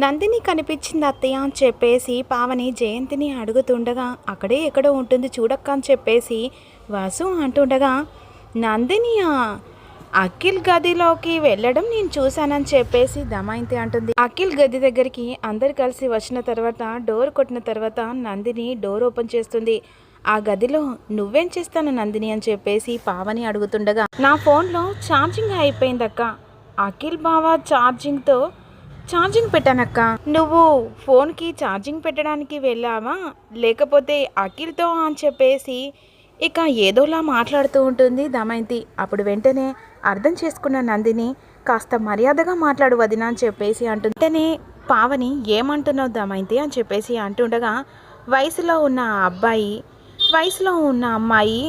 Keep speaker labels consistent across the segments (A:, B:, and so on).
A: నందిని కనిపించింది అత్తయ్య అని చెప్పేసి పావని జయంతిని అడుగుతుండగా అక్కడే ఎక్కడో ఉంటుంది చూడక్క అని చెప్పేసి వాసు అంటుండగా నందిని అఖిల్ గదిలోకి వెళ్ళడం నేను చూశానని చెప్పేసి దమయంతి అంటుంది. అఖిల్ గది దగ్గరికి అందరు కలిసి వచ్చిన తర్వాత డోర్ కొట్టిన తర్వాత నందిని డోర్ ఓపెన్ చేస్తుంది. ఆ గదిలో నువ్వేం చేస్తాను నందిని అని చెప్పేసి పావని అడుగుతుండగా నా ఫోన్లో ఛార్జింగ్ అయిపోయిందక్క, అఖిల్ బావ ఛార్జింగ్ పెట్టానక్క. నువ్వు ఫోన్కి ఛార్జింగ్ పెట్టడానికి వెళ్ళావా లేకపోతే అఖిల్తో అని చెప్పేసి ఇక ఏదోలా మాట్లాడుతూ ఉంటుంది దమయంతి. అప్పుడు వెంటనే అర్థం చేసుకున్న నందిని కాస్త మర్యాదగా మాట్లాడు వదినా అని చెప్పేసి అంటుంది. వెంటనే పావని ఏమంటున్నావు దమయంతి అని చెప్పేసి అంటుండగా వయసులో ఉన్న అమ్మాయి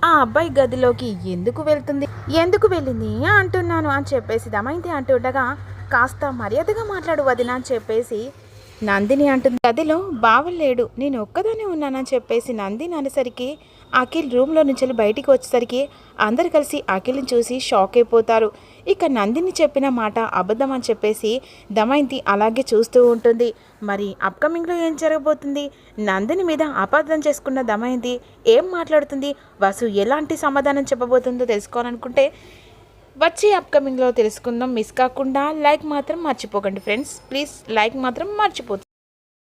A: ఆ అబ్బాయి గదిలోకి ఎందుకు వెళ్ళింది అంటున్నాను అని చెప్పేసి దమయంతి అంటుండగా కాస్త మర్యాదగా మాట్లాడు వదినా అని చెప్పేసి నందిని అంటుంది. గదిలో బావలేడు, నేను ఒక్కదానే ఉన్నానని చెప్పేసి నందిని అనేసరికి అఖిల్ రూమ్లో నుంచి బయటికి వచ్చేసరికి అందరు కలిసి అఖిల్ని చూసి షాక్ అయిపోతారు. ఇక నందిని చెప్పిన మాట అబద్ధం అని చెప్పేసి దమయంతి అలాగే చూస్తూ ఉంటుంది. మరి అప్కమింగ్లో ఏం జరగబోతుంది? నందిని మీద అపార్థం చేసుకున్న దమయంతి ఏం మాట్లాడుతుంది? వాసు ఎలాంటి సమాధానం చెప్పబోతుందో తెలుసుకోవాలనుకుంటే వచ్చే అప్కమింగ్లో తెలుసుకుందాం. మిస్ కాకుండా లైక్ మాత్రం మర్చిపోకండి ఫ్రెండ్స్, ప్లీజ్ లైక్ మాత్రం మర్చిపోతుంది.